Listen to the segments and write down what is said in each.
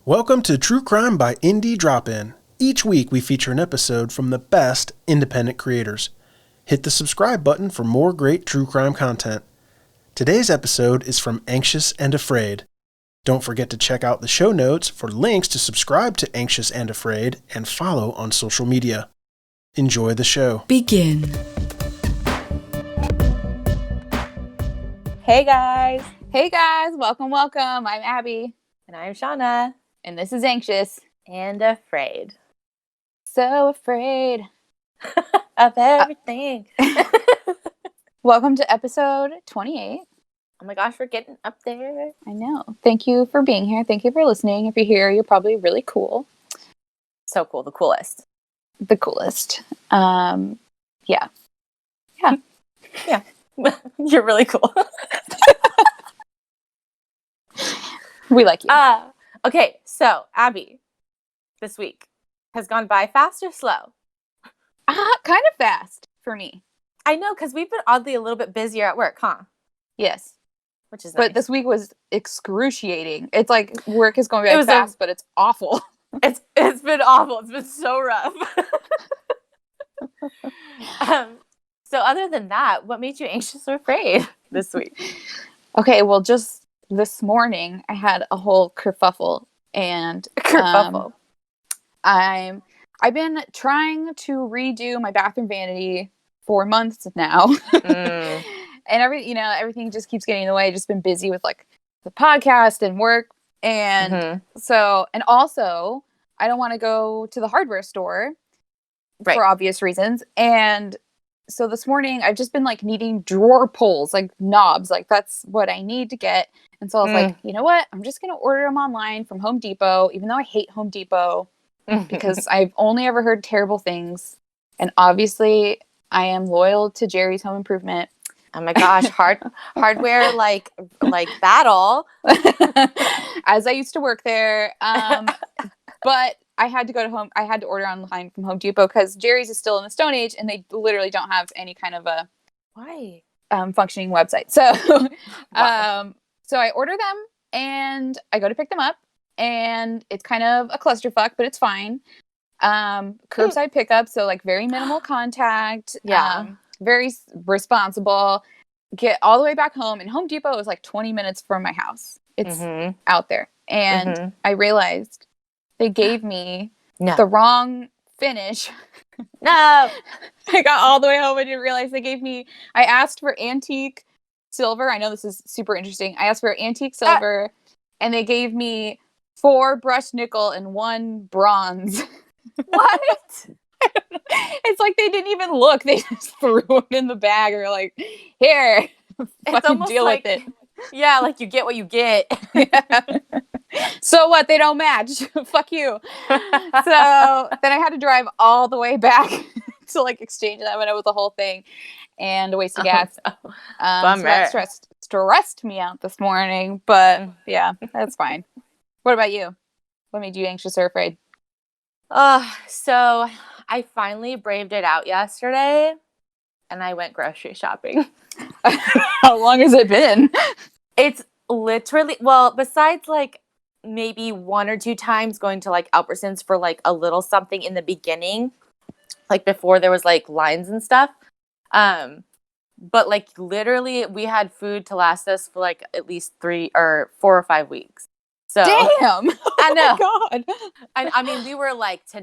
Welcome to True Crime by Indie Drop-In. Each week we feature an episode from the best independent creators. Hit the subscribe button for more great true crime content. Today's episode is from Anxious and Afraid. Don't forget to check out the show notes for links to subscribe to Anxious and Afraid and follow on social media. Enjoy the show. Begin. Hey guys, Welcome. I'm Abby. and I'm Shawna, And this is Anxious. and afraid So afraid. of everything. Welcome to episode 28. Oh my gosh, we're getting up there. I know. Thank you for being here. Thank you for listening. If you're here, you're probably really cool. So cool, the coolest. The coolest. Yeah. You're really cool. We like you. Okay, so Abby, this week has gone by fast or slow? Kind of fast for me. I know, because we've been oddly a little bit busier at work, huh? Yes. Which is But nice. this week was excruciting. It's like work is going by fast, but it's awful. It's been awful. It's been so rough. So other than that, what made you anxious or afraid this week? Okay, well, just this morning I had a whole kerfuffle, and Kerfuffle. I've been trying to redo my bathroom vanity for months now, and everything just keeps getting in the way. Just been busy with like the podcast and work, and also I don't want to go to the hardware store for obvious reasons, and so this morning I've just been like needing drawer pulls, like knobs, like that's what I need to get. And so I was like, you know what? I'm just going to order them online from Home Depot, even though I hate Home Depot because I've only ever heard terrible things. And obviously I am loyal to Jerry's Home Improvement. Oh my gosh, hardware like battle. As I used to work there. But I had to order online from Home Depot because Jerry's is still in the Stone Age and they literally don't have any kind of a functioning website. So, so I order them and I go to pick them up and it's kind of a clusterfuck, but it's fine. Curbside pickup, so like very minimal contact. Very responsible. Get all the way back home, and Home Depot is like 20 minutes from my house. It's out there, and I realized they gave me the wrong finish. No. I got all the way home and didn't realize I asked for antique silver. I know this is super interesting. I asked for antique silver and they gave me 4 brushed nickel and 1 bronze. What? It's like they didn't even look. They just threw it in the bag or like, here, fucking deal with it. Yeah, like you get what you get. So what? They don't match. Fuck you. So then I had to drive all the way back to like exchange them, and it was the whole thing and a waste of gas. No. So that stressed me out this morning, but yeah, that's fine. What about you? What made you anxious or afraid? So I finally braved it out yesterday, and I went grocery shopping. How long has it been? It's literally, well, besides like maybe 1 or 2 times going to like Albertsons for like a little something in the beginning, like before there was like lines and stuff. But like literally we had food to last us for like at least 4 or 5 weeks. So damn, I know. Oh my God. I mean, we were like to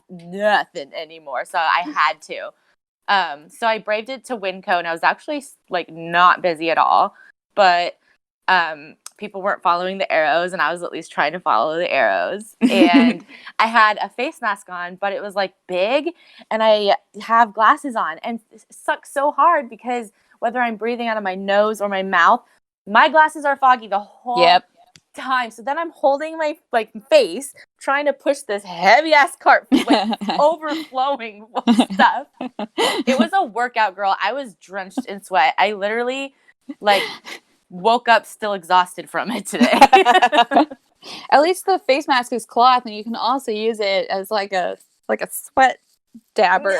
nothing anymore, so I had to. So I braved it to Winco, and I was actually like not busy at all, but people weren't following the arrows, and I was at least trying to follow the arrows. And I had a face mask on, but it was like big, and I have glasses on, and it sucks so hard because whether I'm breathing out of my nose or my mouth, my glasses are foggy the whole time. So then I'm holding my like face, trying to push this heavy ass cart like overflowing with stuff. It was a workout, girl. I was drenched in sweat. I literally like woke up still exhausted from it today. At least the face mask is cloth, and you can also use it as like a sweat dabber.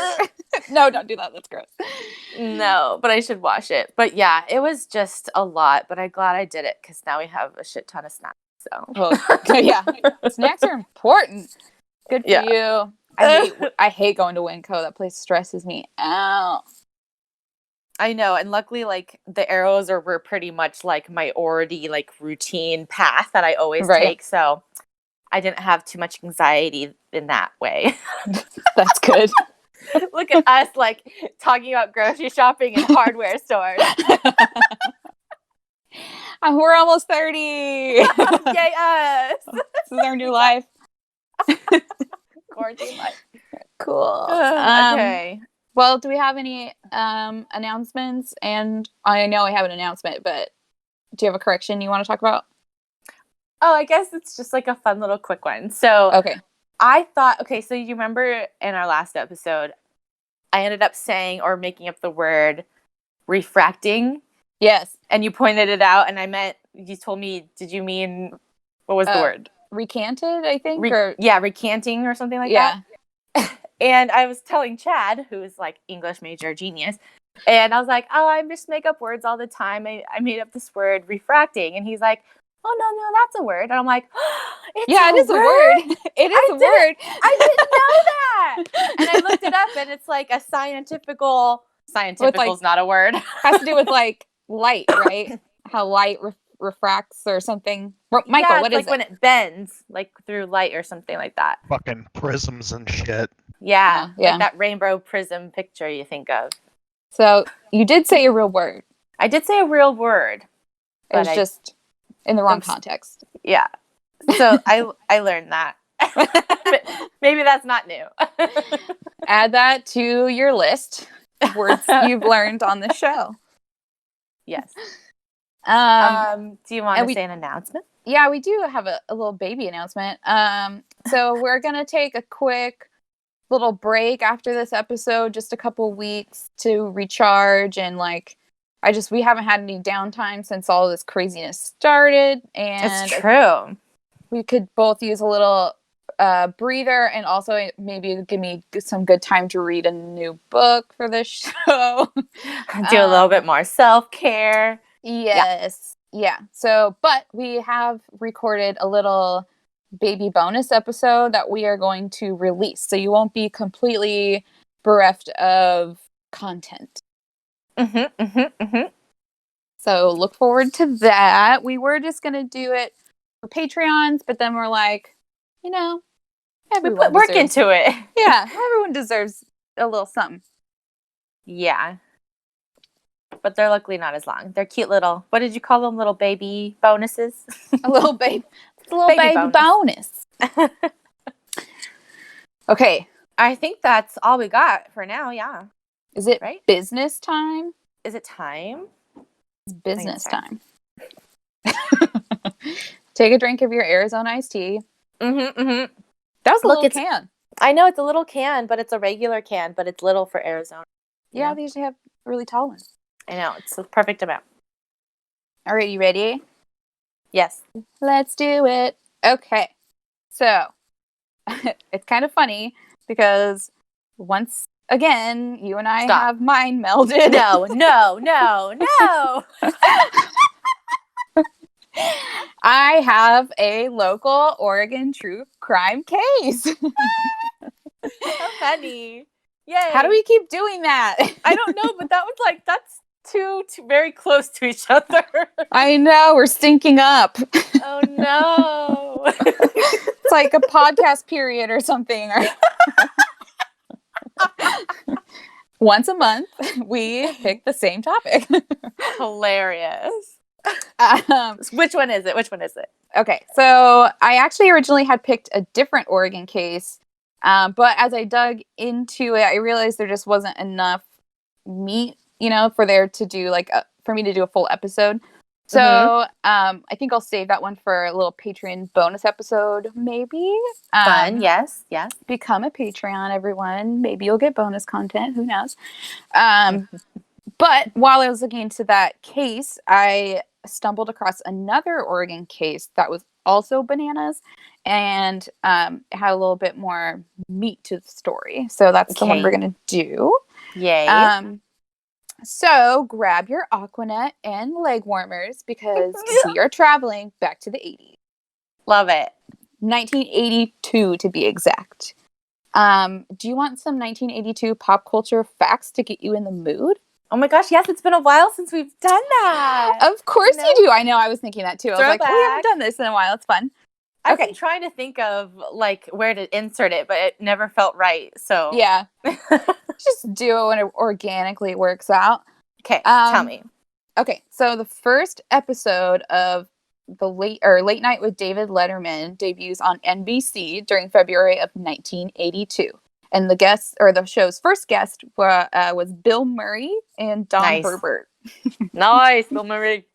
No, don't do that. That's gross. No, but I should wash it. But yeah, it was just a lot. But I'm glad I did it because now we have a shit ton of snacks. So, well, yeah, snacks are important. Good for you. I hate going to Winco. That place stresses me out. I know, and luckily, like the arrows were pretty much like my already like routine path that I always take, so I didn't have too much anxiety in that way. That's good. Look at us, like talking about grocery shopping and hardware stores. We're almost 30. Yay us! This is our new life. Quarantine life. Cool. Okay. Well, do we have any announcements? And I know I have an announcement, but do you have a correction you want to talk about? Oh, I guess it's just like a fun little quick one. So I thought, so you remember in our last episode, I ended up saying or making up the word refracting. Yes. And you pointed it out, and you told me, did you mean, what was the word? Recanted, I think? Recanting or something like that. And I was telling Chad, who is like English major genius, and I was like, oh, I just make up words all the time. I made up this word refracting. And he's like, oh, no, that's a word. And I'm like, it is a word. It is a word. I didn't know that. And I looked it up, and it's like a scientifical is not a word. Has to do with like light, right? How light refracts or something. Michael, what is like when it bends, like through light or something like that. Fucking prisms and shit. Yeah. Like that rainbow prism picture you think of. So you did say a real word. I did say a real word. It was just in the wrong context. Yeah. So I learned that. Maybe that's not new. Add that to your list of words you've learned on the show. Yes. Do you want to say an announcement? Yeah, we do have a little baby announcement. So we're going to take a quick little break after this episode, just a couple weeks to recharge. And we haven't had any downtime since all this craziness started. And it's true. We could both use a little breather, and also maybe give me some good time to read a new book for this show. Do a little bit more self-care. Yes. Yeah. So, but we have recorded a little baby bonus episode that we are going to release. So you won't be completely bereft of content. So look forward to that. We were just going to do it for Patreons, but then we're like, we put work into it. Yeah. Everyone deserves a little something. Yeah. But they're luckily not as long. They're cute little, what did you call them? Little baby bonuses? A little baby bonus. Okay. I think that's all we got for now, yeah. Is it business time? Is it time? It's business time. Take a drink of your Arizona iced tea. That was a little can. I know, it's a little can, but it's a regular can, but it's little for Arizona. Yeah, they usually have really tall ones. I know, it's the perfect amount. All right, you ready? Yes. Let's do it. Okay. So, it's kind of funny because once again, you and I have mind melded. No. I have a local Oregon true crime case. So funny. Yay. How do we keep doing that? I don't know, but that was that's too very close to each other. I know, we're syncing up. Oh no. It's like a podcast period or something. Once a month, we pick the same topic. Hilarious. Which one is it? Okay, so I actually originally had picked a different Oregon case, but as I dug into it, I realized there just wasn't enough meat, for there to do for me to do a full episode. So I think I'll save that one for a little Patreon bonus episode, maybe. Fun, yes. Become a Patreon, everyone. Maybe you'll get bonus content. Who knows? But while I was looking into that case, I stumbled across another Oregon case that was also bananas and had a little bit more meat to the story. So that's the one we're going to do. Yay. So grab your Aquanet and leg warmers because we are traveling back to the 80s. Love it. 1982 to be exact. Do you want some 1982 pop culture facts to get you in the mood? Oh my gosh, yes, it's been a while since we've done that. Of course you do. I know, I was thinking that too. I was like, we haven't done this in a while. It's fun. I've been trying to think of like where to insert it, but it never felt right. So yeah, just do it when it organically works out. Okay, tell me. Okay, so the first episode of the Late Night with David Letterman debuts on NBC during February of 1982. And the show's first guest was Bill Murray and Don Herbert. Nice, Bill Murray.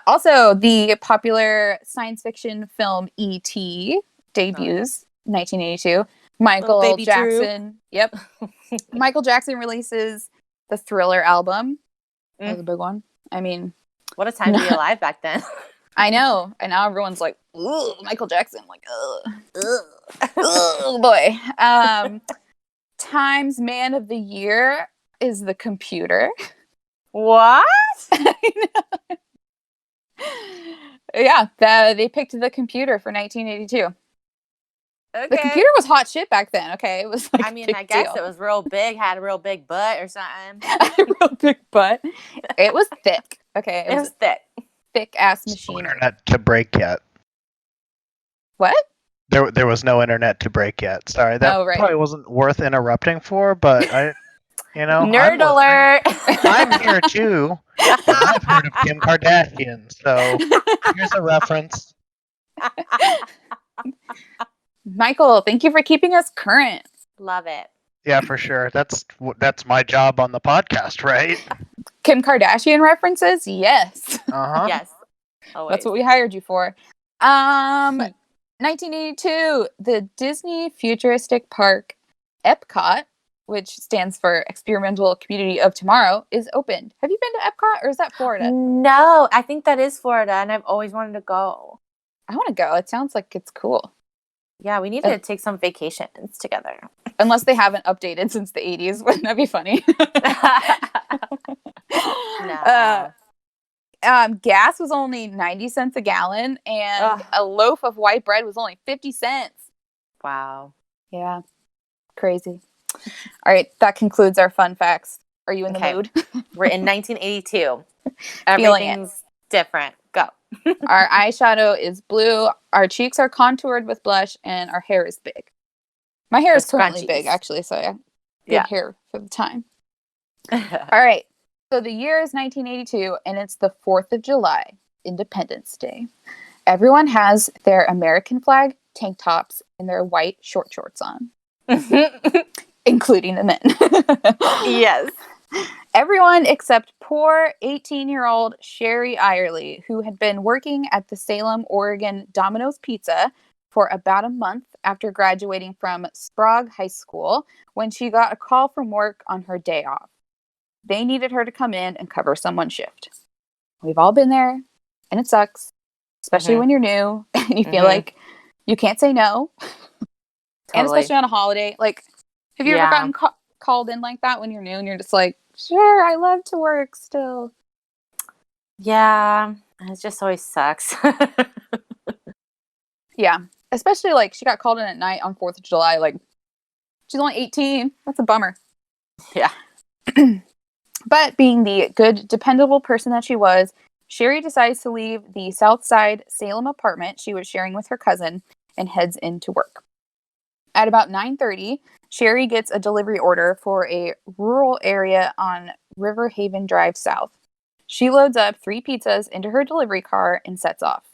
Also, the popular science fiction film E.T. debuts 1982. Michael Jackson. Yep. Michael Jackson releases the Thriller album. That was a big one. I mean, what a time to be alive back then. I know. And now everyone's like, ooh, Michael Jackson. Like, oh boy. Time's Man of the Year is the computer. What? I know. Yeah, they picked the computer for 1982. Okay. The computer was hot shit back then. Okay, it was like I guess it was real big, had a real big butt or something. A real big butt. It was thick. Okay, it was thick. Thick ass machine. No internet to break yet. What? There was no internet to break yet. Sorry, that probably wasn't worth interrupting for, but Nerd alert. I'm here too. I've heard of Kim Kardashian, so here's a reference. Michael, thank you for keeping us current. Love it. Yeah, for sure. That's my job on the podcast, right? Kim Kardashian references? Yes. Uh-huh. Yes. Always. That's what we hired you for. 1982, the Disney Futuristic Park Epcot, which stands for Experimental Community of Tomorrow, is opened. Have you been to Epcot, or is that Florida? No, I think that is Florida, and I've always wanted to go. I want to go. It sounds like it's cool. Yeah, we need to take some vacations together. Unless they haven't updated since the 80s. Wouldn't that be funny? No. Gas was only 90 cents a gallon, and a loaf of white bread was only 50 cents. Wow. Yeah. Crazy. All right, that concludes our fun facts. Are you in the mood? We're in 1982. Everything's different. Go. Our eyeshadow is blue. Our cheeks are contoured with blush, and our hair is big. My hair is currently big, actually, so yeah. Good hair for the time. All right. So the year is 1982, and it's the 4th of July, Independence Day. Everyone has their American flag tank tops and their white short shorts on. Including the men. Yes. Everyone except poor 18-year-old Sherry Eyerly, who had been working at the Salem, Oregon Domino's Pizza for about a month after graduating from Sprague High School when she got a call from work on her day off. They needed her to come in and cover someone's shift. We've all been there, and it sucks, especially when you're new and you feel like you can't say no. And especially on a holiday. Like, have you ever gotten called in like that when you're new and you're just like, sure, I love to work still? Yeah, it just always sucks. Yeah, especially like she got called in at night on 4th of July. Like, she's only 18. That's a bummer. Yeah. But being the good, dependable person that she was, Sherry decides to leave the Southside Salem apartment she was sharing with her cousin and heads into work. At about 9:30, Sherry gets a delivery order for a rural area on River Haven Drive South. She loads up 3 pizzas into her delivery car and sets off.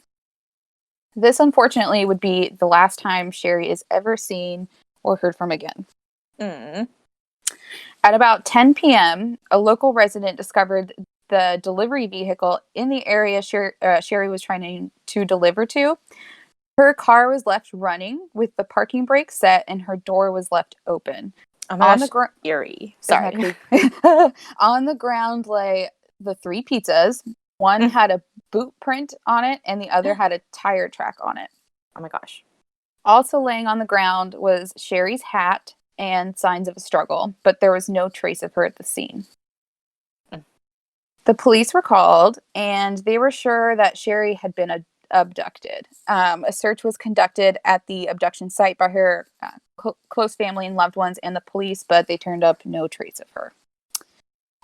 This, unfortunately, would be the last time Sherry is ever seen or heard from again. At about 10 p.m., a local resident discovered the delivery vehicle in the area Sherry was trying to deliver to. Her car was left running with the parking brake set, and her door was left open. Oh my gosh, eerie. Sorry. On the ground lay the 3 pizzas. One had a boot print on it, and the other had a tire track on it. Oh my gosh. Also laying on the ground was Sherry's hat and signs of a struggle, but there was no trace of her at the scene. The police were called, and they were sure that Sherry had been abducted. A search was conducted at the abduction site by her close family and loved ones and the police, but they turned up no trace of her.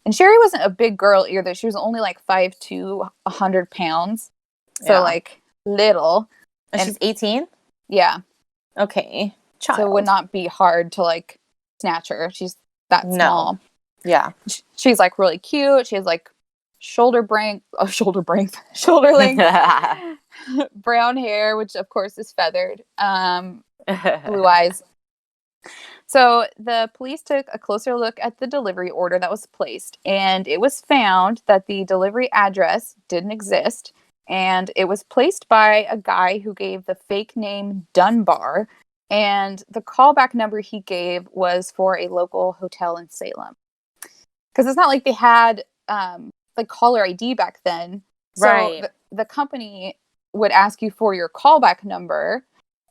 And Sherry wasn't a big girl either. She was only like 5'2", 100 pounds. So like little. And she's 18? Yeah. Okay. Child. So it would not be hard to like snatch her. She's that small. Yeah. She's like really cute. She has like shoulder length brown hair, which of course is feathered. Blue eyes. So the police took a closer look at the delivery order that was placed, and it was found that the delivery address didn't exist, and it was placed by a guy who gave the fake name Dunbar, and the callback number he gave was for a local hotel in Salem. Because it's not like they had like caller ID back then. So right. The company would ask you for your callback number,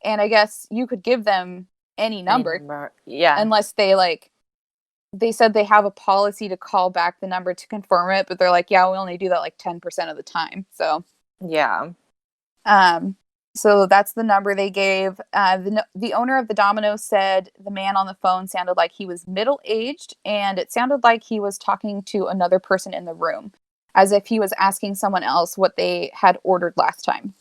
and I guess you could give them any number. Yeah. Unless they said they have a policy to call back the number to confirm it, but they're like, yeah, we only do that like 10% of the time. So yeah. So that's the number they gave. The owner of the Dominos said the man on the phone sounded like he was middle-aged, and it sounded like he was talking to another person in the room, as if he was asking someone else what they had ordered last time.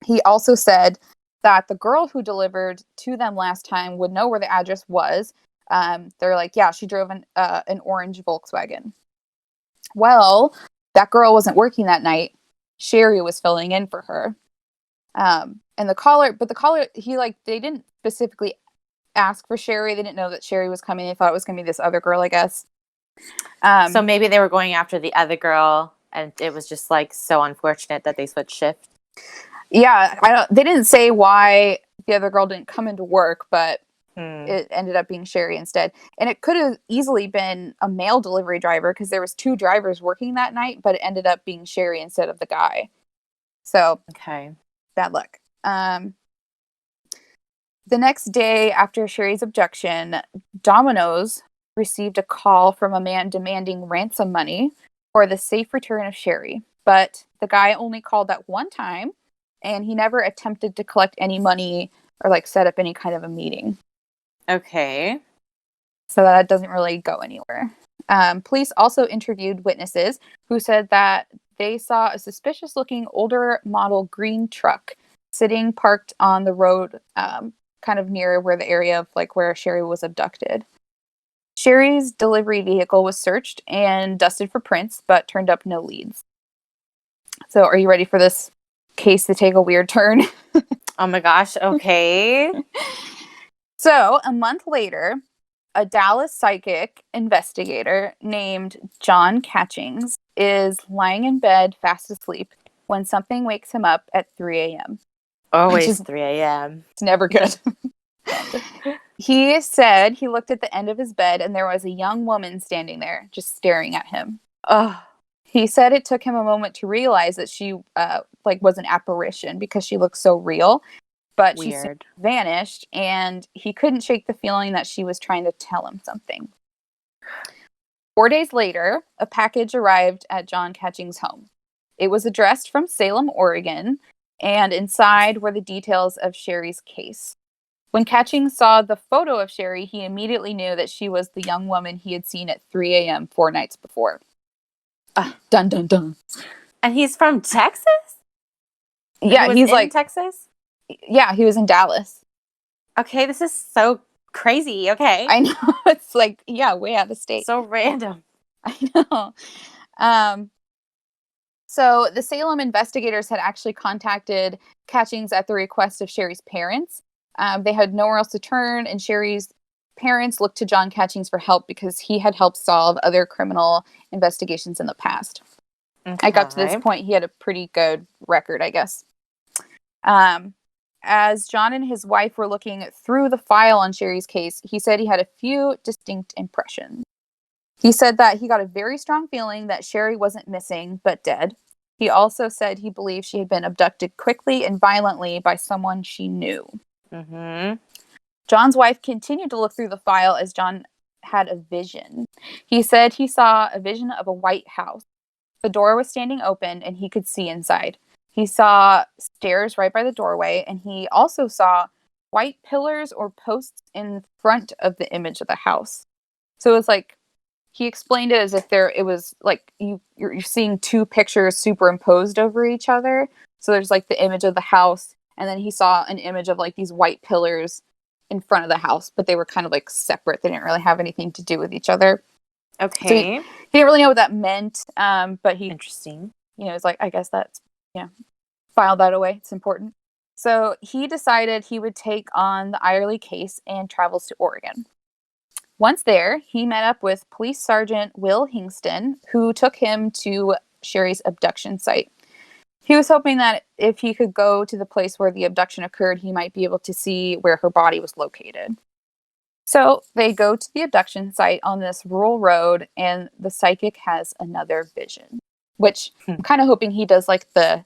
He also said that the girl who delivered to them last time would know where the address was. They're like, yeah, she drove an orange Volkswagen. Well, that girl wasn't working that night. Sherry was filling in for her. And the caller, they didn't specifically ask for Sherry. They didn't know that Sherry was coming. They thought it was going to be this other girl, I guess. So maybe they were going after the other girl, and it was just like so unfortunate that they switched shifts. Yeah, they didn't say why the other girl didn't come into work, but it ended up being Sherry instead. And it could have easily been a male delivery driver because there was 2 drivers working that night, but it ended up being Sherry instead of the guy. So okay, bad luck. The next day after Sherry's abduction, Domino's received a call from a man demanding ransom money for the safe return of Sherry. But the guy only called that one time, and he never attempted to collect any money or like set up any kind of a meeting. Okay. So that doesn't really go anywhere. Police also interviewed witnesses who said that they saw a suspicious looking older model green truck sitting parked on the road, kind of near where the area of like where Sherry was abducted. Sherry's delivery vehicle was searched and dusted for prints, but turned up no leads. So are you ready for this case to take a weird turn? Oh my gosh, okay. So a month later, a Dallas psychic investigator named John Catchings is lying in bed fast asleep when something wakes him up at 3 a.m. Always 3 a.m. It's never good. He said he looked at the end of his bed and there was a young woman standing there just staring at him. He said it took him a moment to realize that she was an apparition because she looked so real, but she soon vanished, and he couldn't shake the feeling that she was trying to tell him something. 4 days later, a package arrived at John Catchings' home. It was addressed from Salem, Oregon, and inside were the details of Sherry's case. When Catchings saw the photo of Sherry, he immediately knew that she was the young woman he had seen at 3 a.m. 4 nights before. Dun, dun, dun. And he's from Texas? Yeah, he's like Texas? Yeah, he was in Dallas. Okay, this is so crazy. Okay. I know. It's like, yeah, way out of state. So random. I know. So the Salem investigators had actually contacted Catchings at the request of Sherry's parents. They had nowhere else to turn, and Sherry's parents looked to John Catchings for help because he had helped solve other criminal investigations in the past. Okay. I got to this point, he had a pretty good record, I guess. As John and his wife were looking through the file on Sherry's case, he said he had a few distinct impressions. He said that he got a very strong feeling that Sherry wasn't missing, but dead. He also said he believed she had been abducted quickly and violently by someone she knew. Mm-hmm. John's wife continued to look through the file as John had a vision. He said he saw a vision of a white house. The door was standing open and he could see inside. He saw stairs right by the doorway, and he also saw white pillars or posts in front of the image of the house. So it's like he explained it as if it was like you're seeing two pictures superimposed over each other. So there's like the image of the house, and then he saw an image of like these white pillars in front of the house, but they were kind of like separate. They didn't really have anything to do with each other. Okay. So he didn't really know what that meant, but he Interesting. it's like, I guess that's, file that away. It's important. So he decided he would take on the Eyerly case and travels to Oregon. Once there, he met up with Police Sergeant Will Hingston, who took him to Sherry's abduction site. He was hoping that if he could go to the place where the abduction occurred, he might be able to see where her body was located. So they go to the abduction site on this rural road, and the psychic has another vision, which I'm kind of hoping he does like the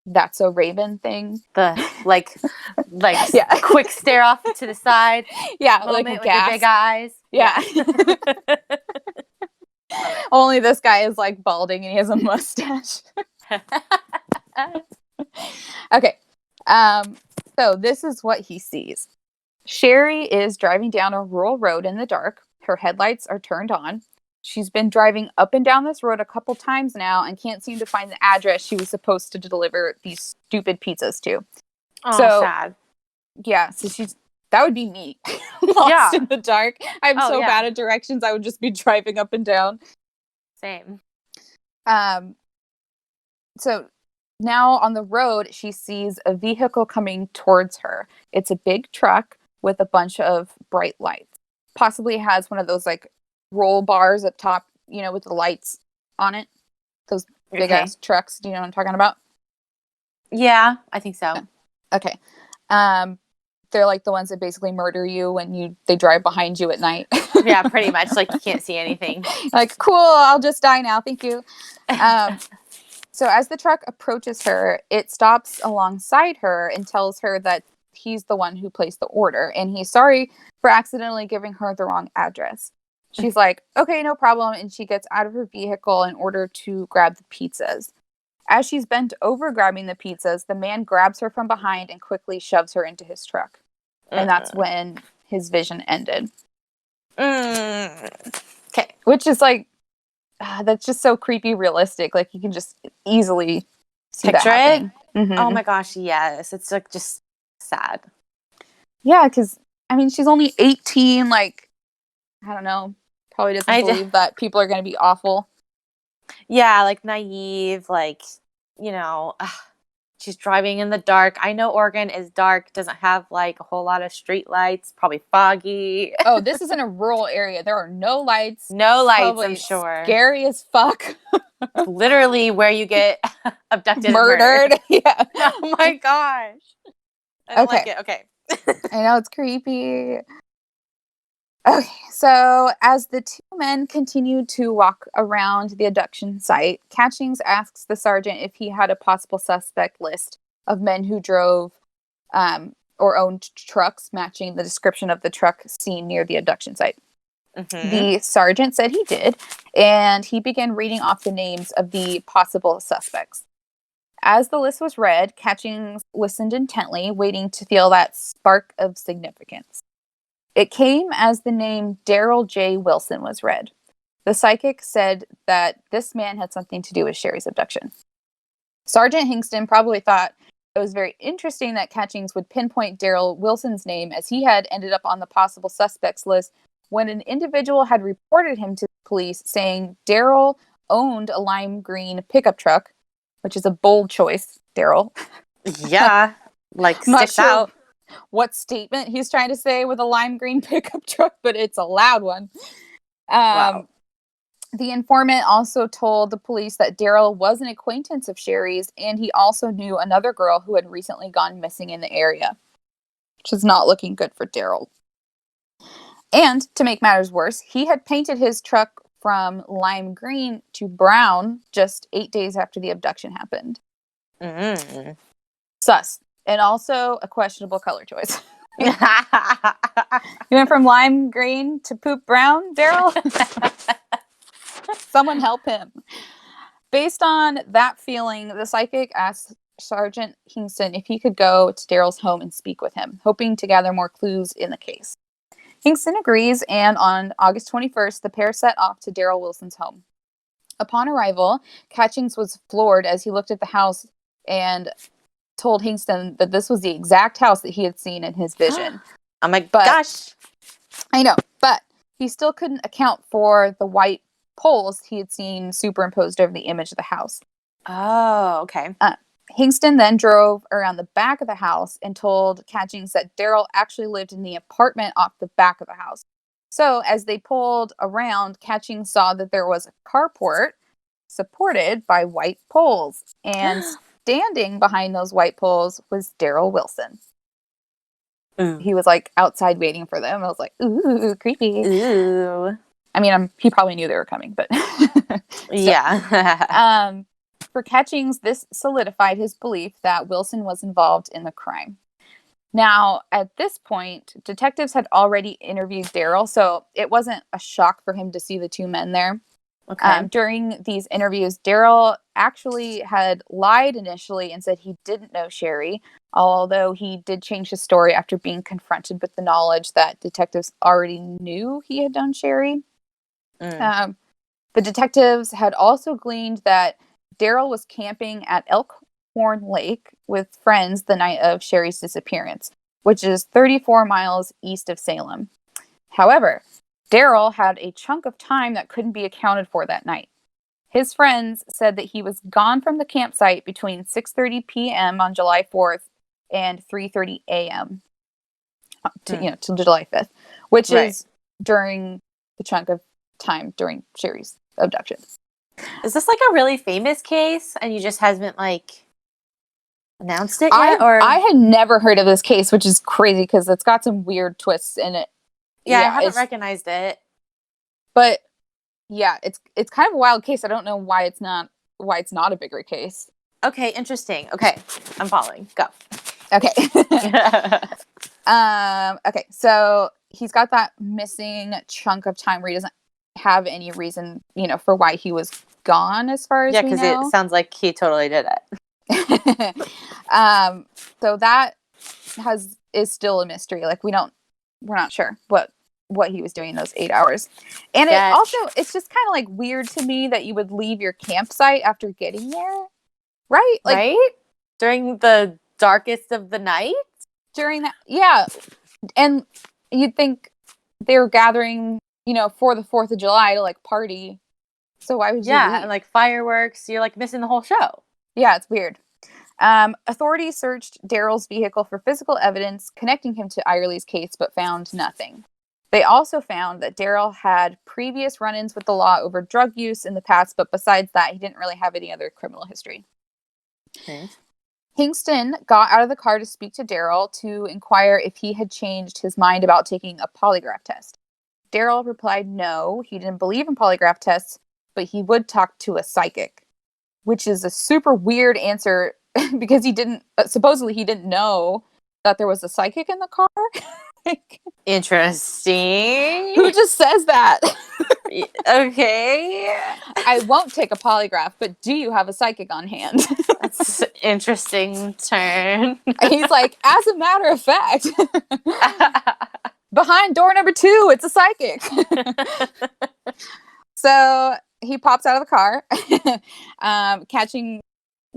"that's a Raven" thing. The like quick stare off to the side. Yeah, Moment like a with your big eyes. Yeah. Only this guy is like balding and he has a mustache. Okay. So this is what he sees. Sherry is driving down a rural road in the dark. Her headlights are turned on. She's been driving up and down this road a couple times now and can't seem to find the address she was supposed to deliver these stupid pizzas to. Oh, so sad. Yeah, so that would be me. Lost in the dark. I'm so bad at directions. I would just be driving up and down. Same. So now on the road, she sees a vehicle coming towards her. It's a big truck with a bunch of bright lights. Possibly has one of those like roll bars up top, with the lights on it. Those big ass trucks. Do you know what I'm talking about? Yeah, I think so. Okay. They're like the ones that basically murder you when they drive behind you at night. Yeah, pretty much. Like you can't see anything. Like, cool, I'll just die now. Thank you. So as the truck approaches her, it stops alongside her and tells her that he's the one who placed the order, and he's sorry for accidentally giving her the wrong address. She's like, okay, no problem. And she gets out of her vehicle in order to grab the pizzas. As she's bent over grabbing the pizzas, the man grabs her from behind and quickly shoves her into his truck. And that's when his vision ended. Okay. Which is like, that's just so creepy realistic. Like, you can just easily picture it. Mm-hmm. Oh my gosh, yes. It's like just sad. Yeah, because, I mean, she's only 18. Like, I don't know. Probably doesn't believe that people are going to be awful. Yeah, like naive, like, she's driving in the dark. I know Oregon is dark, doesn't have like a whole lot of street lights, probably foggy. Oh, this is in a rural area. There are no lights. No lights, I'm sure. Scary as fuck. Literally where you get abducted murdered. Yeah. Oh my gosh. I don't like it. Okay. I know, it's creepy. Okay, so as the two men continued to walk around the abduction site, Catchings asks the sergeant if he had a possible suspect list of men who drove or owned trucks matching the description of the truck seen near the abduction site. Mm-hmm. The sergeant said he did, and he began reading off the names of the possible suspects. As the list was read, Catchings listened intently, waiting to feel that spark of significance. It came as the name Daryl J. Wilson was read. The psychic said that this man had something to do with Sherry's abduction. Sergeant Hingston probably thought it was very interesting that Catchings would pinpoint Daryl Wilson's name, as he had ended up on the possible suspects list when an individual had reported him to the police saying Daryl owned a lime green pickup truck, which is a bold choice, Daryl. Yeah, like sticks out. What statement he's trying to say with a lime green pickup truck, but it's a loud one. Wow. The informant also told the police that Daryl was an acquaintance of Sherry's, and he also knew another girl who had recently gone missing in the area, which is not looking good for Daryl. And to make matters worse, he had painted his truck from lime green to brown just 8 days after the abduction happened. Sus. And also a questionable color choice. You went from lime green to poop brown, Daryl? Someone help him. Based on that feeling, the psychic asked Sergeant Hingston if he could go to Daryl's home and speak with him, hoping to gather more clues in the case. Hingston agrees, and on August 21st, the pair set off to Daryl Wilson's home. Upon arrival, Catchings was floored as he looked at the house and told Hingston that this was the exact house that he had seen in his vision. Oh my gosh. I know, but he still couldn't account for the white poles he had seen superimposed over the image of the house. Oh, okay. Hingston then drove around the back of the house and told Catchings that Daryl actually lived in the apartment off the back of the house. So as they pulled around, Catchings saw that there was a carport supported by white poles, and standing behind those white poles was Daryl Wilson. Ooh. He was like outside waiting for them. I was like, ooh, creepy. Ooh. I mean, he probably knew they were coming, but yeah. For Catchings, this solidified his belief that Wilson was involved in the crime. Now, at this point, detectives had already interviewed Daryl, so it wasn't a shock for him to see the two men there. Okay. During these interviews, Daryl actually had lied initially and said he didn't know Sherry, although he did change his story after being confronted with the knowledge that detectives already knew he had known Sherry. The detectives had also gleaned that Daryl was camping at Elkhorn Lake with friends the night of Sherry's disappearance, which is 34 miles east of Salem. However, Daryl had a chunk of time that couldn't be accounted for that night. His friends said that he was gone from the campsite between 6:30 p.m. on July 4th and 3:30 a.m. Till July 5th, which is during the chunk of time during Sherry's abduction. Is this like a really famous case and you just haven't like announced it yet? I had never heard of this case, which is crazy because it's got some weird twists in it. Yeah, I haven't recognized it. But yeah, it's kind of a wild case. I don't know why it's not a bigger case. Okay, interesting. Okay, I'm following. Go. Okay. Okay, so he's got that missing chunk of time where he doesn't have any reason, for why he was gone, as far as we know. Yeah, because it sounds like he totally did it. So that is still a mystery. Like we're not sure what he was doing in those 8 hours. And it's just kind of like weird to me that you would leave your campsite after getting there. Right? Like, right? During the darkest of the night? During that, yeah. And you'd think they were gathering, for the 4th of July to like party. So why would you leave? And like fireworks, you're like missing the whole show. Yeah, it's weird. Authorities searched Daryl's vehicle for physical evidence connecting him to Eyerly's case, but found nothing. They also found that Daryl had previous run-ins with the law over drug use in the past, but besides that, he didn't really have any other criminal history. Okay. Hingston got out of the car to speak to Daryl to inquire if he had changed his mind about taking a polygraph test. Daryl replied no, he didn't believe in polygraph tests, but he would talk to a psychic, which is a super weird answer because supposedly he didn't know that there was a psychic in the car. Interesting. Who just says that? Okay. I won't take a polygraph, but do you have a psychic on hand? That's an interesting turn. He's like, as a matter of fact, behind door number 2, it's a psychic. So he pops out of the car,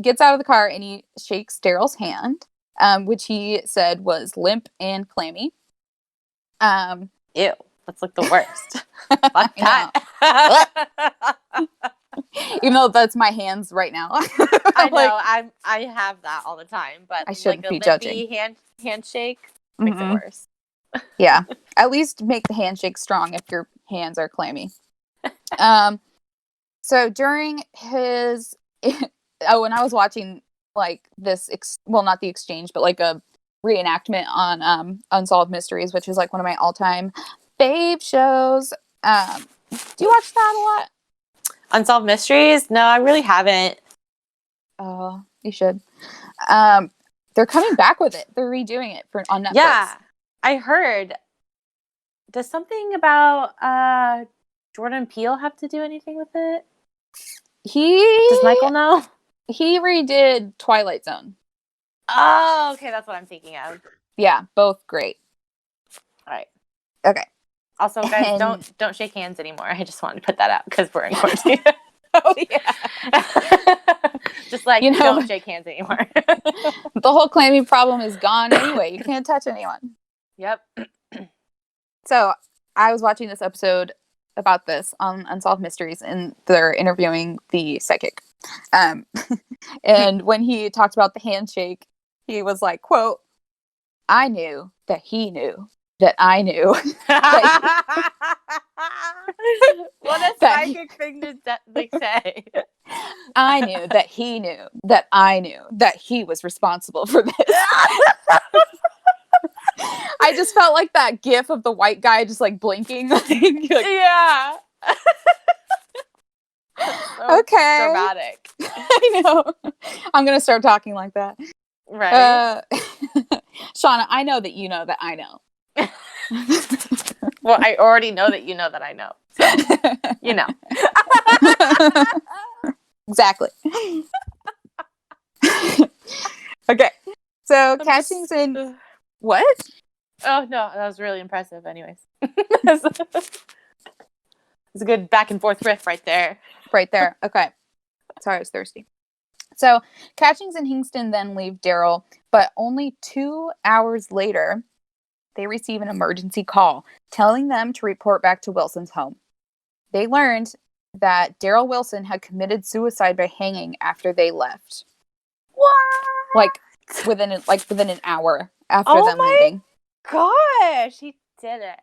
gets out of the car, and he shakes Daryl's hand, which he said was limp and clammy. Ew, that's like the worst. Fuck that. Even though that's my hands right now. I know, I have that all the time, but I shouldn't like be judging. Handshake makes it worse. Yeah, at least make the handshake strong if your hands are clammy. So during his, when I was watching like this, not the exchange, but like a reenactment on Unsolved Mysteries, which is like one of my all-time fave shows. Do you watch that a lot? Unsolved Mysteries? No, I really haven't. Oh, you should. They're coming back with it. They're redoing it on Netflix. Yeah, I heard. Does something about Jordan Peele have to do anything with it? Does Michael know? He redid Twilight Zone. Oh, okay, that's what I'm thinking of. Yeah, both great. All right. Okay. Also, guys, And- don't shake hands anymore. I just wanted to put that out because we're in quarantine. Oh yeah. Just like, don't shake hands anymore. The whole clamming problem is gone anyway. You can't touch anyone. Yep. So I was watching this episode about this on Unsolved Mysteries, and they're interviewing the psychic. And when he talked about the handshake, he was like, quote, "I knew that he knew that I knew." What a psychic thing to say. I knew that he knew that I knew that he was responsible for this. I just felt like that gif of the white guy just like blinking. Yeah. So okay. dramatic. I know. I'm going to start talking like that. Right. Shawna, I know that you know that I know. Well, I already know that you know that I know. So, you know. Exactly. Okay. So, catchings in... What? Oh, no. That was really impressive anyways. It's a good back and forth riff right there. Right there. Okay. Sorry, I was thirsty. So, Catchings and Hingston then leave Daryl, but only 2 hours later, they receive an emergency call telling them to report back to Wilson's home. They learned that Daryl Wilson had committed suicide by hanging after they left. What? Like within an hour after them leaving. Gosh, he did it.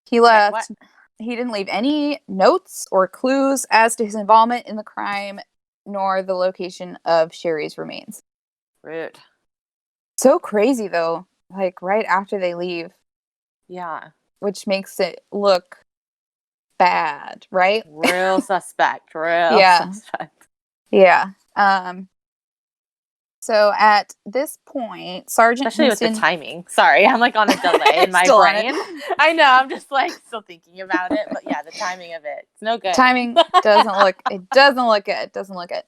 He left. He didn't leave any notes or clues as to his involvement in the crime, nor the location of Sherry's remains. Rude. So crazy, though. Like, right after they leave. Yeah. Which makes it look bad, right? Real suspect. Suspect. Yeah. So at this point, Sergeant Especially Houston... with the timing. Sorry, I'm like on a delay in my brain. I know, I'm just like still thinking about it. But yeah, the timing of it. It's no good. Timing doesn't look good.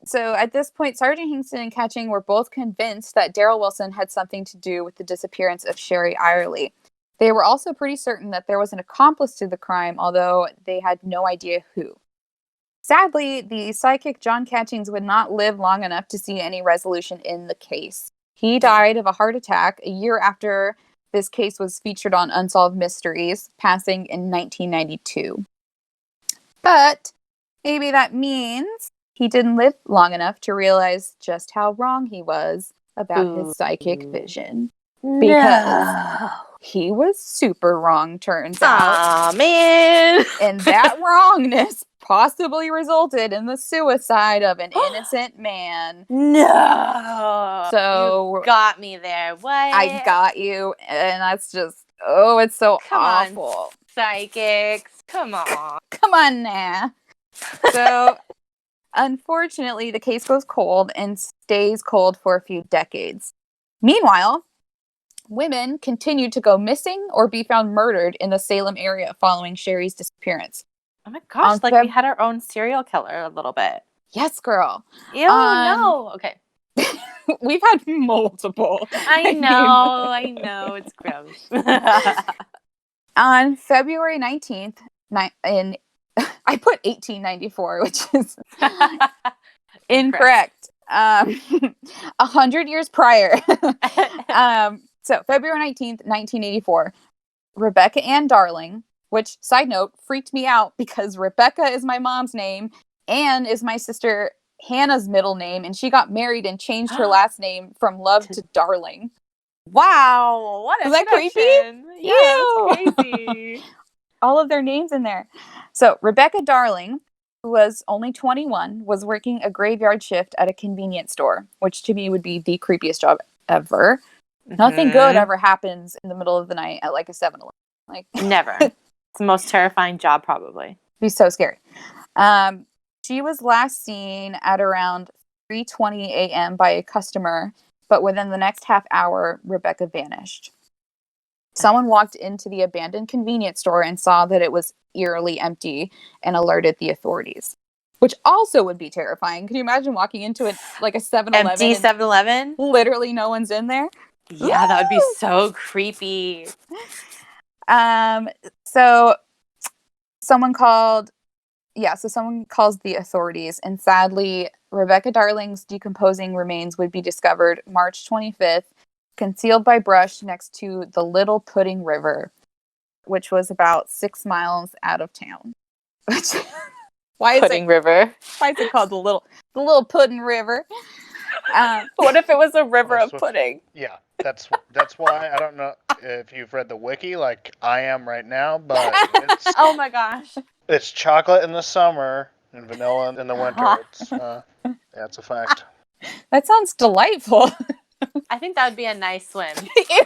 So at this point, Sergeant Hingston and Catching were both convinced that Daryl Wilson had something to do with the disappearance of Sherry Eyerly. They were also pretty certain that there was an accomplice to the crime, although they had no idea who. Sadly, the psychic John Catchings would not live long enough to see any resolution in the case. He died of a heart attack a year after this case was featured on Unsolved Mysteries, passing in 1992. But maybe that means he didn't live long enough to realize just how wrong he was about his psychic vision. Because he was super wrong, turns out. Aw, man. And that wrongness possibly resulted in the suicide of an innocent man. No. So you got me there. What? I got you. And that's just, it's so awful. On, psychics. Come on. Come on now. So, unfortunately, the case goes cold and stays cold for a few decades. Meanwhile, women continued to go missing or be found murdered in the Salem area following Sherry's disappearance. Oh my gosh, we had our own serial killer a little bit. Yes, girl. Ew, no. Okay. We've had multiple. I know. It's gross. On February 19th, I put 1894, which is incorrect. 100 years prior. So February 19th, 1984, Rebecca Ann Darling, which, side note, freaked me out because Rebecca is my mom's name, Ann is my sister Hannah's middle name, and she got married and changed her last name from Love to Darling. Wow, what a Is that creepy? Yeah, that's crazy. All of their names in there. So Rebecca Darling, who was only 21, was working a graveyard shift at a convenience store, which to me would be the creepiest job ever. Nothing good ever happens in the middle of the night at like a 7-Eleven. Like never. It's the most terrifying job probably. It'd be so scary. She was last seen at around 3:20 a.m. by a customer, but within the next half hour, Rebecca vanished. Someone walked into the abandoned convenience store and saw that it was eerily empty and alerted the authorities. which also would be terrifying. Can you imagine walking into a 7-Eleven? Empty 7-Eleven? Literally no one's in there. Yeah, that would be so creepy. So someone calls the authorities, and sadly, Rebecca Darling's decomposing remains would be discovered March 25th, concealed by brush next to the Little Pudding River, which was about 6 miles out of town. Pudding River. Why is it called the Little Pudding River? What if it was a river of pudding? Yeah, that's why. I don't know if you've read the wiki like I am right now, but it's Oh my gosh. it's chocolate in the summer and vanilla in the winter. It's a fact. That sounds delightful. I think that would be a nice swim. Ew.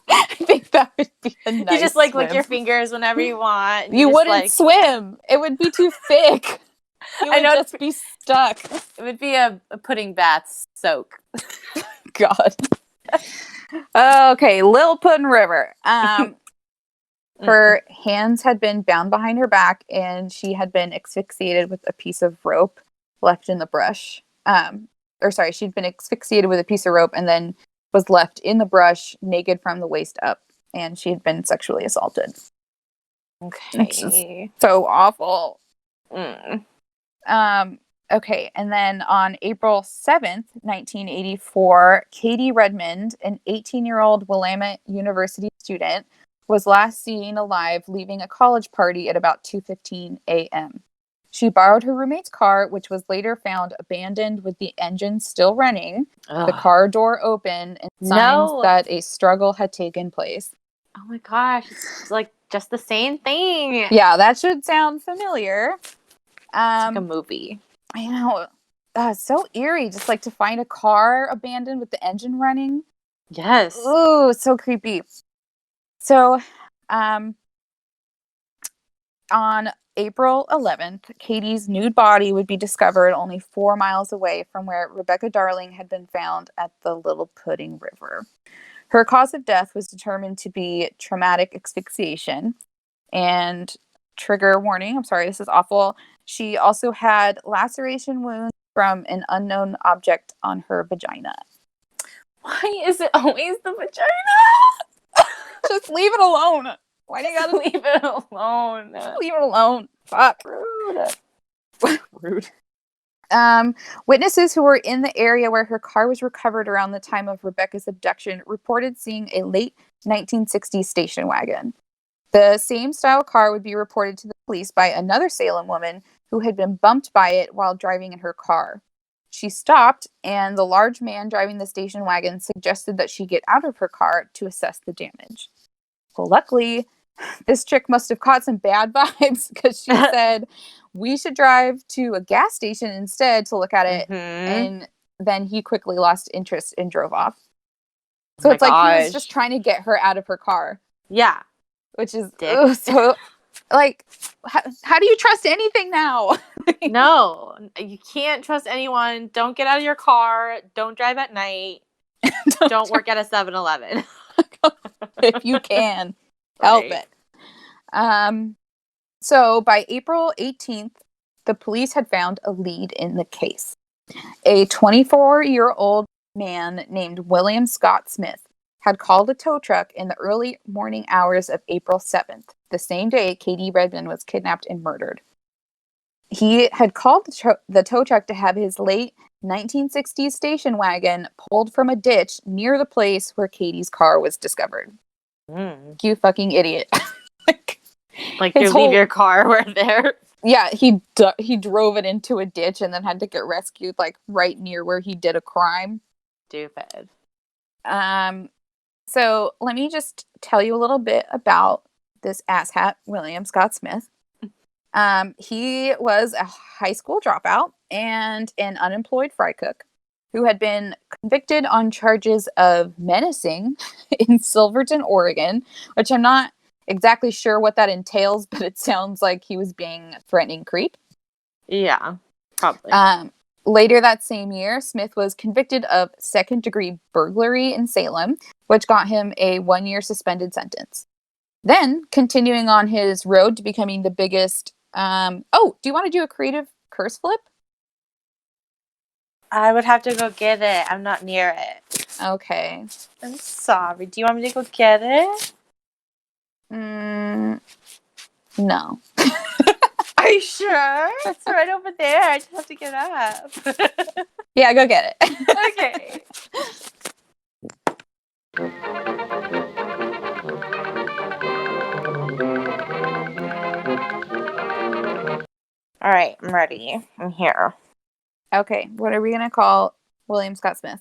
I think that would be a nice You just lick your swim. fingers whenever you want. You wouldn't swim. It would be too thick. You would just be stuck. It would be a pudding bath soak. God. Okay, Lil Puddin' River. Her hands had been bound behind her back, and she had been asphyxiated with a piece of rope left in the brush. She'd been asphyxiated with a piece of rope and then was left in the brush naked from the waist up, and she had been sexually assaulted. Okay. So awful. Mm. Okay, and then on April 7th, 1984, Katie Redmond, an 18-year-old Willamette University student, was last seen alive leaving a college party at about 2:15 a.m. She borrowed her roommate's car, which was later found abandoned with the engine still running, the car door open, and signs that a struggle had taken place. Oh my gosh, it's like just the same thing. Yeah, that should sound familiar. It's like a movie. I know. It's so eerie, just like to find a car abandoned with the engine running. Yes. Ooh, so creepy. So, on April 11th, Katie's nude body would be discovered only 4 miles away from where Rebecca Darling had been found at the Little Pudding River. Her cause of death was determined to be traumatic asphyxiation. And trigger warning, I'm sorry, this is awful. She also had laceration wounds from an unknown object on her vagina. Why is it always the vagina? Just leave it alone. Why do you gotta leave it alone? Leave it alone. Fuck. Rude. Witnesses who were in the area where her car was recovered around the time of Rebecca's abduction reported seeing a late 1960s station wagon. The same style car would be reported to the police by another Salem woman who had been bumped by it while driving in her car. She stopped, and the large man driving the station wagon suggested that she get out of her car to assess the damage. Well, luckily, this chick must have caught some bad vibes because she said, we should drive to a gas station instead to look at it. Mm-hmm. And then he quickly lost interest and drove off. So it's like he was just trying to get her out of her car. Yeah. Which is so, like, how do you trust anything now? No, you can't trust anyone. Don't get out of your car. Don't drive at night. Don't work at a 7-Eleven. If you can. Help it. So by April 18th, the police had found a lead in the case. A 24-year-old man named William Scott Smith had called a tow truck in the early morning hours of April 7th, the same day Katie Redmond was kidnapped and murdered. He had called the tow truck to have his late 1960s station wagon pulled from a ditch near the place where Katie's car was discovered. You fucking idiot. Like you leave your car where there. Yeah, he drove it into a ditch and then had to get rescued like right near where he did a crime. Stupid. So let me just tell you a little bit about this asshat, William Scott Smith. He was a high school dropout and an unemployed fry cook who had been convicted on charges of menacing in Silverton, Oregon, which I'm not exactly sure what that entails, but it sounds like he was being a threatening creep. Yeah, probably. Later that same year, Smith was convicted of second-degree burglary in Salem, which got him a 1-year suspended sentence. Then, continuing on his road to becoming the biggest Oh, do you want to do a creative curse flip? I would have to go get it. I'm not near it. Okay. I'm sorry. Do you want me to go get it? No. Are you sure? It's right over there. I just have to get up. Yeah, go get it. Okay. All right, I'm ready. I'm here. Okay, what are we going to call William Scott Smith?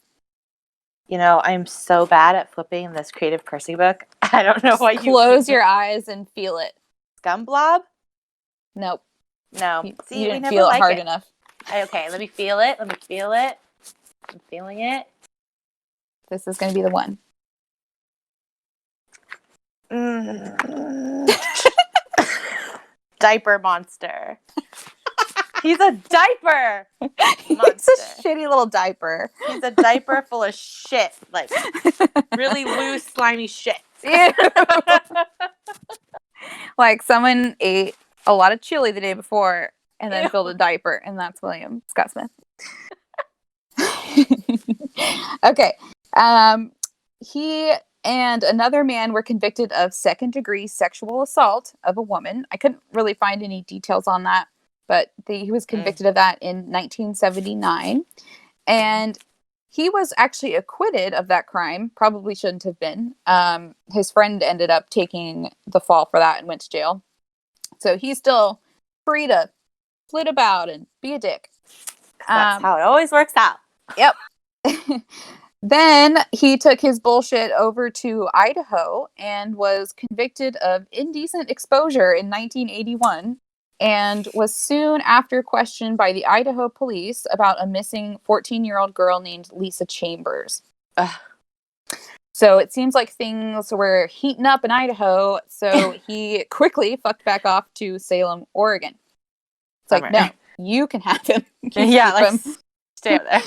You know, I'm so bad at flipping this creative cursing book. I don't know why you Close your eyes and feel it. Scum blob? Nope. No. You See, we didn't never feel it like hard it. enough. Okay, let me feel it. I'm feeling it. This is going to be the one. Diaper monster. He's a diaper It's monster. a shitty little diaper. He's a diaper full of shit. Like, really loose, slimy shit. Ew. Like someone ate a lot of chili the day before and then filled a diaper, and that's William Scott Smith. Okay. He and another man were convicted of second-degree sexual assault of a woman. I couldn't really find any details on that, but he was convicted of that in 1979. And he was actually acquitted of that crime. Probably shouldn't have been. His friend ended up taking the fall for that and went to jail. So he's still free to flit about and be a dick. That's how it always works out. Yep. Then he took his bullshit over to Idaho and was convicted of indecent exposure in 1981 and was soon after questioned by the Idaho police about a missing 14-year-old girl named Lisa Chambers. Ugh. So it seems like things were heating up in Idaho, so he quickly fucked back off to Salem, Oregon. It's like, no, you can have him. Yeah, like, stay over there.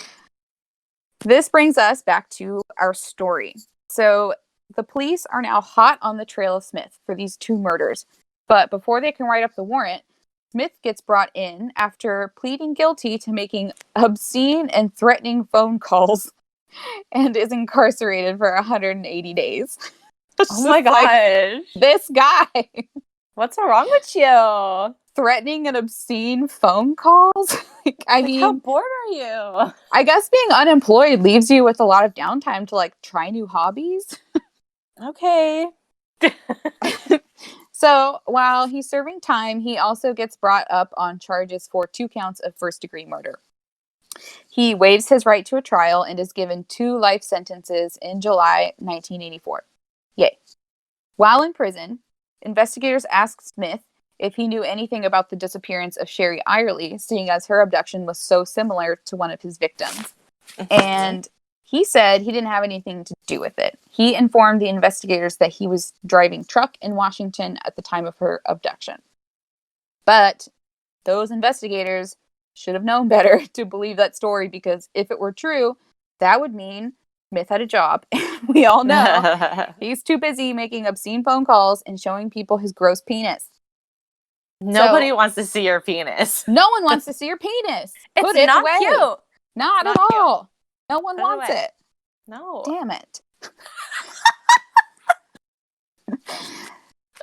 This brings us back to our story. So the police are now hot on the trail of Smith for these two murders. But before they can write up the warrant, Smith gets brought in after pleading guilty to making obscene and threatening phone calls and is incarcerated for 180 days. Oh my gosh. Like, this guy. What's wrong with you? Threatening and obscene phone calls? I mean, how bored are you? I guess being unemployed leaves you with a lot of downtime to like try new hobbies. Okay. So while he's serving time, he also gets brought up on charges for 2 counts of first-degree murder. He waives his right to a trial and is given 2 life sentences in July 1984. Yay. While in prison, investigators asked Smith if he knew anything about the disappearance of Sherry Eyerly, seeing as her abduction was so similar to one of his victims. And he said he didn't have anything to do with it. He informed the investigators that he was driving truck in Washington at the time of her abduction. But those investigators should have known better to believe that story, because if it were true, that would mean Smith had a job. We all know he's too busy making obscene phone calls and showing people his gross penis. Nobody wants to see your penis. No one wants to see your penis. Put it not away. Cute. Not at all. No one wants it. No. Damn it.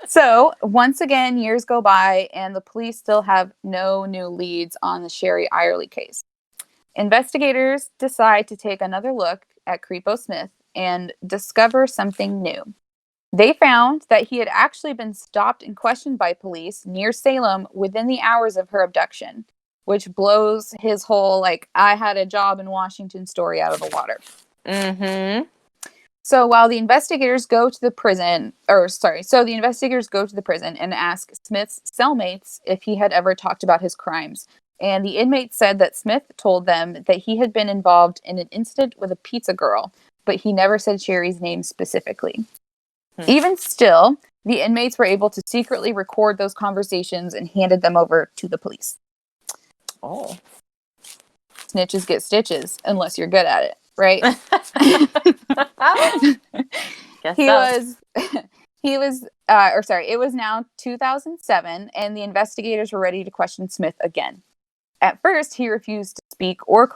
So, once again, years go by and the police still have no new leads on the Sherry Eyerly case. Investigators decide to take another look at Creepo Smith and discover something new. They found that he had actually been stopped and questioned by police near Salem within the hours of her abduction, which blows his whole, like, I had a job in Washington story out of the water. Mm-hmm. So while the investigators go to the prison, and ask Smith's cellmates if he had ever talked about his crimes. And the inmates said that Smith told them that he had been involved in an incident with a pizza girl, but he never said Sherry's name specifically. Even still, the inmates were able to secretly record those conversations and handed them over to the police. Oh. Snitches get stitches, unless you're good at it, right? It was now 2007, and the investigators were ready to question Smith again. At first, he refused to speak or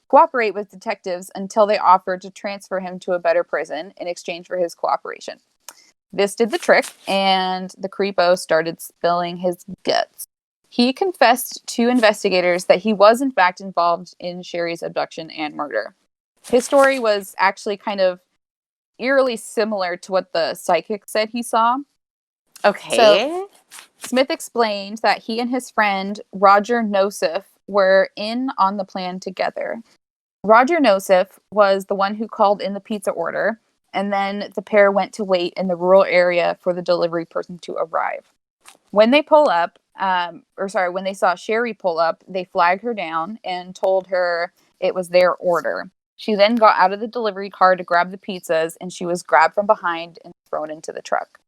cooperate with detectives until they offered to transfer him to a better prison in exchange for his cooperation. This did the trick, and the creepo started spilling his guts. He confessed to investigators that he was in fact involved in Sherry's abduction and murder. His story was actually kind of eerily similar to what the psychic said he saw. Okay. So, Smith explained that he and his friend, Roger Nosif, were in on the plan together. Roger Nosif was the one who called in the pizza order, and then the pair went to wait in the rural area for the delivery person to arrive. When they when they saw Sherry pull up, they flagged her down and told her it was their order. She then got out of the delivery car to grab the pizzas, and she was grabbed from behind and thrown into the truck.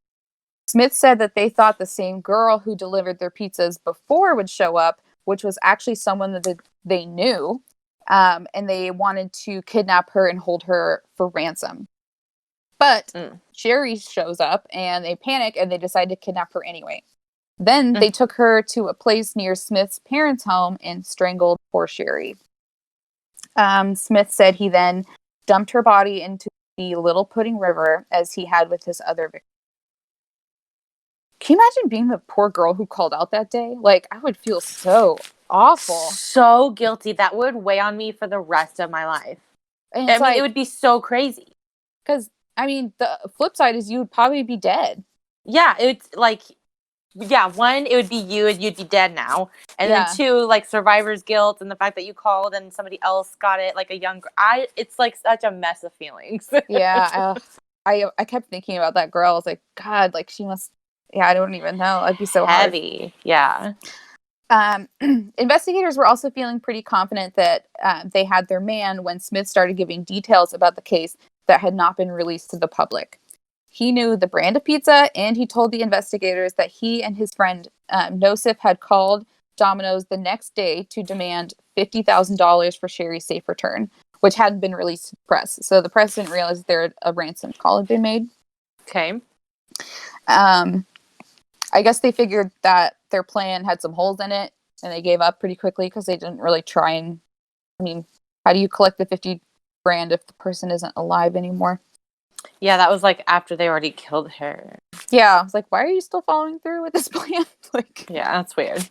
Smith said that they thought the same girl who delivered their pizzas before would show up, which was actually someone that they knew, and they wanted to kidnap her and hold her for ransom. But Sherry shows up, and they panic, and they decide to kidnap her anyway. Then they took her to a place near Smith's parents' home and strangled poor Sherry. Smith said he then dumped her body into the Little Pudding River as he had with his other victims. Can you imagine being the poor girl who called out that day? Like, I would feel so awful. So guilty. That would weigh on me for the rest of my life. And I mean, it would be so crazy. Because, I mean, the flip side is you would probably be dead. Yeah, it's like... Yeah, one, it would be you and you'd be dead now. And then two, like survivor's guilt and the fact that you called and somebody else got it, like a young it's like such a mess of feelings. Yeah. I kept thinking about that girl. I was like, God, like she must, I don't even know. I'd be so heavy. Hard. Yeah. Investigators were also feeling pretty confident that they had their man when Smith started giving details about the case that had not been released to the public. He knew the brand of pizza, and he told the investigators that he and his friend Nosif had called Dominos the next day to demand $50,000 for Sherry's safe return, which hadn't been released to the press. So the press didn't realize a ransom call had been made. Okay. I guess they figured that their plan had some holes in it, and they gave up pretty quickly because they didn't really try and... I mean, how do you collect the $50,000 if the person isn't alive anymore? Yeah, that was like after they already killed her. Yeah, I was like, why are you still following through with this plan? Yeah, that's weird.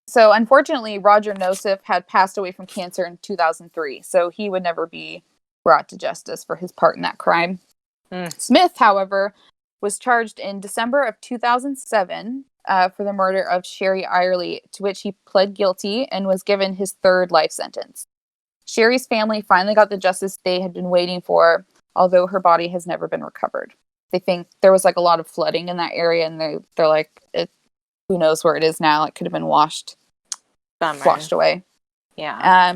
So unfortunately, Roger Nosif had passed away from cancer in 2003, so he would never be brought to justice for his part in that crime. Smith, however, was charged in December of 2007 for the murder of Sherry Eyerly, to which he pled guilty and was given his third life sentence. Sherry's family finally got the justice they had been waiting for, although her body has never been recovered. They think there was like a lot of flooding in that area, and they're like, who knows where it is now? It could have been washed away. Yeah.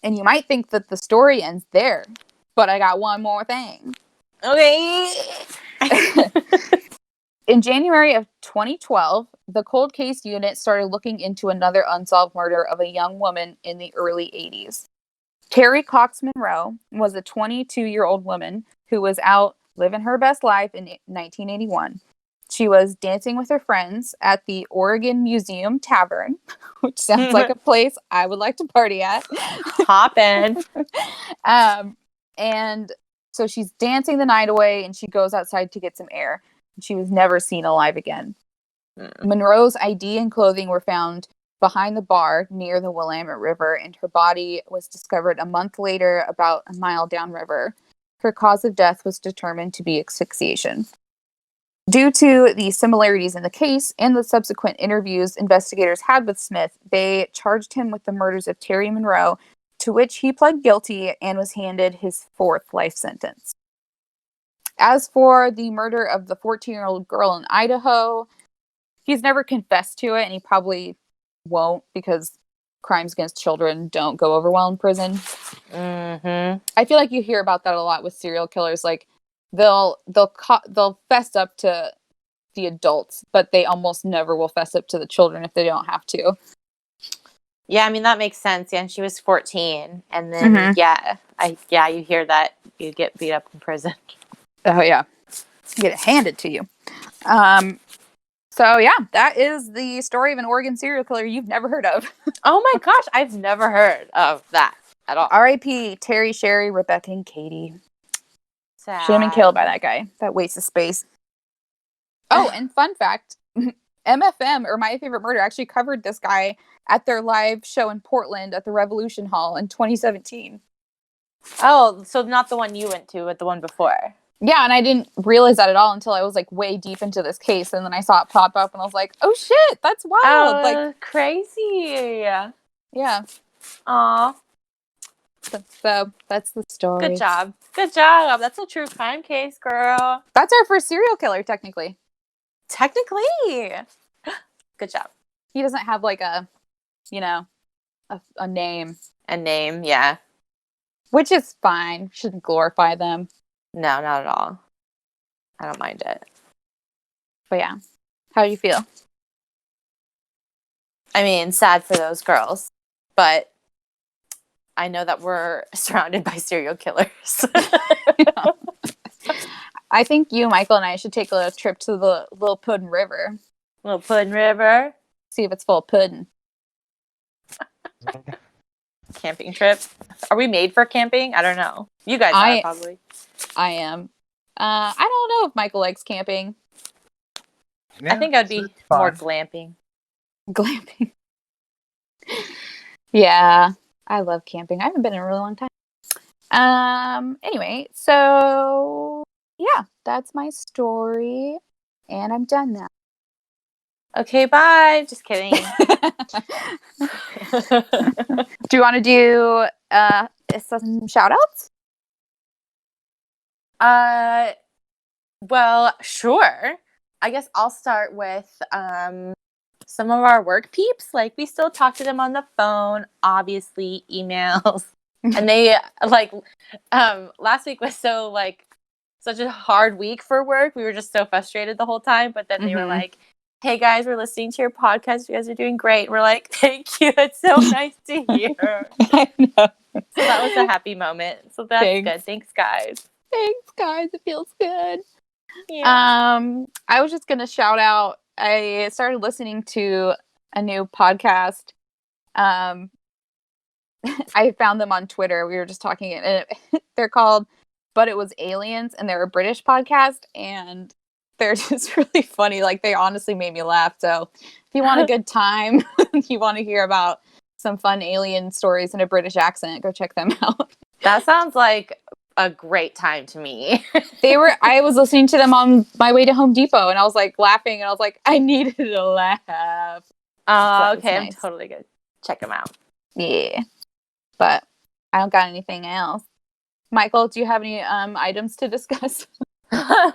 And you might think that the story ends there, but I got one more thing. Okay. In January of 2012, the cold case unit started looking into another unsolved murder of a young woman in the early 80s. Terry Cox Monroe was a 22-year-old woman who was out living her best life in 1981. She was dancing with her friends at the Oregon Museum Tavern, which sounds like a place I would like to party at. Hop in. And so she's dancing the night away, and she goes outside to get some air. She was never seen alive again. Monroe's ID and clothing were found behind the bar near the Willamette River, and her body was discovered a month later about a mile downriver. Her cause of death was determined to be asphyxiation. Due to the similarities in the case and the subsequent interviews investigators had with Smith, they charged him with the murders of Terry Monroe, to which he pled guilty and was handed his fourth life sentence. As for the murder of the 14-year-old girl in Idaho, he's never confessed to it, and he probably won't, because crimes against children don't go over well in prison. Mm-hmm. I feel like you hear about that a lot with serial killers. Like they'll fess up to the adults, but they almost never will fess up to the children if they don't have to. Yeah, I mean that makes sense. Yeah, and she was 14, and then you hear that you get beat up in prison. Oh yeah, get it handed to you. So yeah, that is the story of an Oregon serial killer you've never heard of. Oh my gosh, I've never heard of that at all. R.I.P. Terry, Sherry, Rebecca, and Katie. Sad. Should have been killed by that guy. That waste of space. Oh, and fun fact, MFM, or My Favorite Murder, actually covered this guy at their live show in Portland at the Revolution Hall in 2017. Oh, so not the one you went to, but the one before. Yeah, and I didn't realize that at all until I was like way deep into this case, and then I saw it pop up, and I was like, "Oh shit, that's wild!" Oh, like crazy! Yeah. Aw. So that's the story. Good job. Good job. That's a true crime case, girl. That's our first serial killer, technically. Technically. Good job. He doesn't have like a name. A name, yeah. Which is fine. Shouldn't glorify them. No, not at all. I don't mind it. But yeah. How do you feel? I mean, sad for those girls, but I know that we're surrounded by serial killers. I think you, Michael, and I should take a little trip to the Little Puddin' River. Little Puddin' River. See if it's full of pudding. Camping trip. Are we made for camping? I don't know. You guys are, probably. I am. I don't know if Michael likes camping. Yeah, I think I'd be more glamping. Glamping. Yeah, I love camping. I haven't been in a really long time. Anyway, so yeah, that's my story, and I'm done now. Okay, bye. Just kidding. Do you want to do some shout outs? Well, sure. I guess I'll start with some of our work peeps. Like, we still talk to them on the phone, obviously, emails. And they, last week was such a hard week for work. We were just so frustrated the whole time. But then they were like, hey guys, we're listening to your podcast. You guys are doing great. We're like, thank you. It's so nice to hear. I know. So that was a happy moment. So that's good. Thanks, guys. Thanks, guys. It feels good. Yeah. I was just gonna shout out. I started listening to a new podcast. I found them on Twitter. We were just talking, and they're called "But It Was Aliens," and they're a British podcast, and they're just really funny. Like, they honestly made me laugh. So if you want a good time, you want to hear about some fun alien stories in a British accent, go check them out. That sounds like a great time to me. I was listening to them on my way to Home Depot, and I was like laughing, and I was like, I needed to laugh. Okay, nice. I'm totally good. Check them out. Yeah. But I don't got anything else. Michael, do you have any items to discuss? I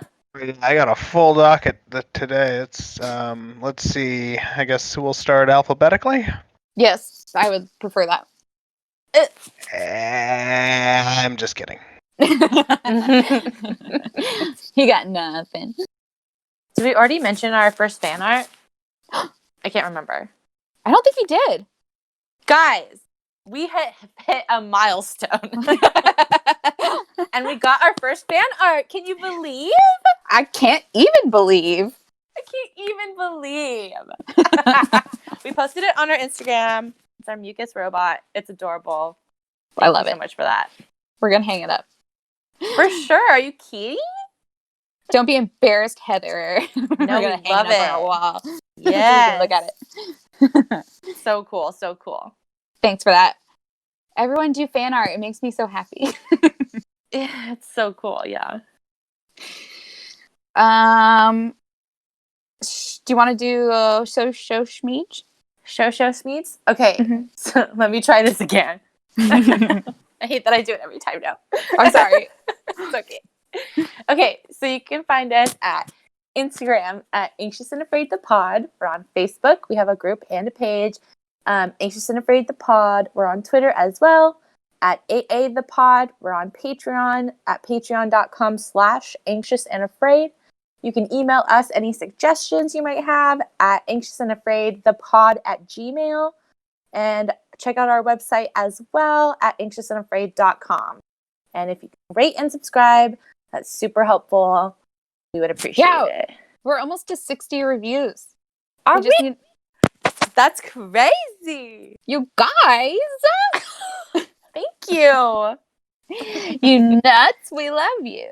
got a full docket today. It's let's see. I guess we'll start alphabetically. Yes, I would prefer that. I'm just kidding. He got nothing. Did we already mention our first fan art? I can't remember. I don't think we did. Guys, we hit a milestone. And we got our first fan art. Can you believe? I can't even believe. We posted it on our Instagram. It's our mucus robot. It's adorable. I love it so much for that. We're going to hang it up. For sure. Are you kidding? Don't be embarrassed, Heather. No, we're going to hang it up on our wall. Yeah. Look at it. So cool. So cool. Thanks for that. Everyone do fan art. It makes me so happy. Yeah, it's so cool. Yeah. Do you want to do show schmeech? Show schmeets? Okay. Mm-hmm. So let me try this again. I hate that I do it every time now. I'm sorry. It's okay. Okay, so you can find us at Instagram at Anxious and Afraid the Pod. We're on Facebook. We have a group and a page. Anxious and Afraid the Pod. We're on Twitter as well at AA the Pod. We're on Patreon at patreon.com/anxiousandafraid. You can email us any suggestions you might have at anxiousandafraidthepod@gmail.com. And check out our website as well at anxiousandafraid.com. And if you can rate and subscribe, That's super helpful. We would appreciate it. We're almost to 60 reviews. Are we? That's crazy. You guys. Thank you. You nuts. We love you.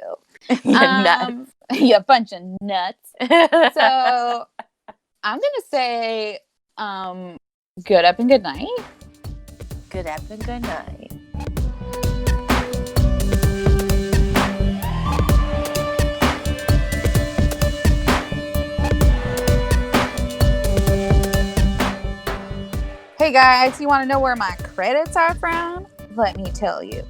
Nuts. You bunch of nuts. So I'm going to say good up and good night. Good up and good night. Hey guys, you want to know where my credits are from? Let me tell you.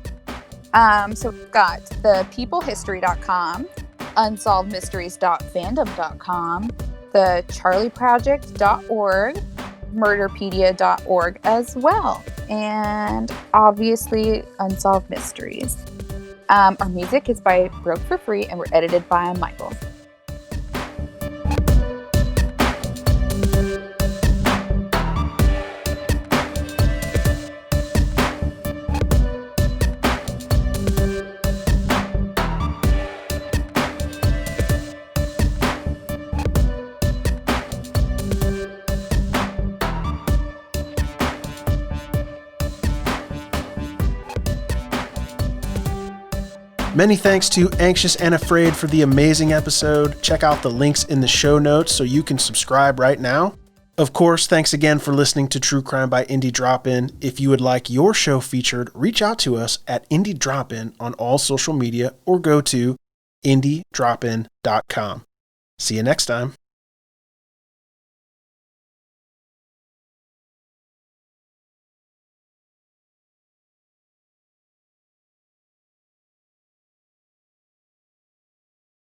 So we've got thepeoplehistory.com, unsolvedmysteries.fandom.com, thecharlieproject.org, murderpedia.org as well, and obviously Unsolved Mysteries. Our music is by Broke for Free, and we're edited by Michael. Many thanks to Anxious and Afraid for the amazing episode. Check out the links in the show notes so you can subscribe right now. Of course, thanks again for listening to True Crime by Indie Drop-In. If you would like your show featured, reach out to us at Indie Drop-In on all social media or go to indiedropin.com. See you next time.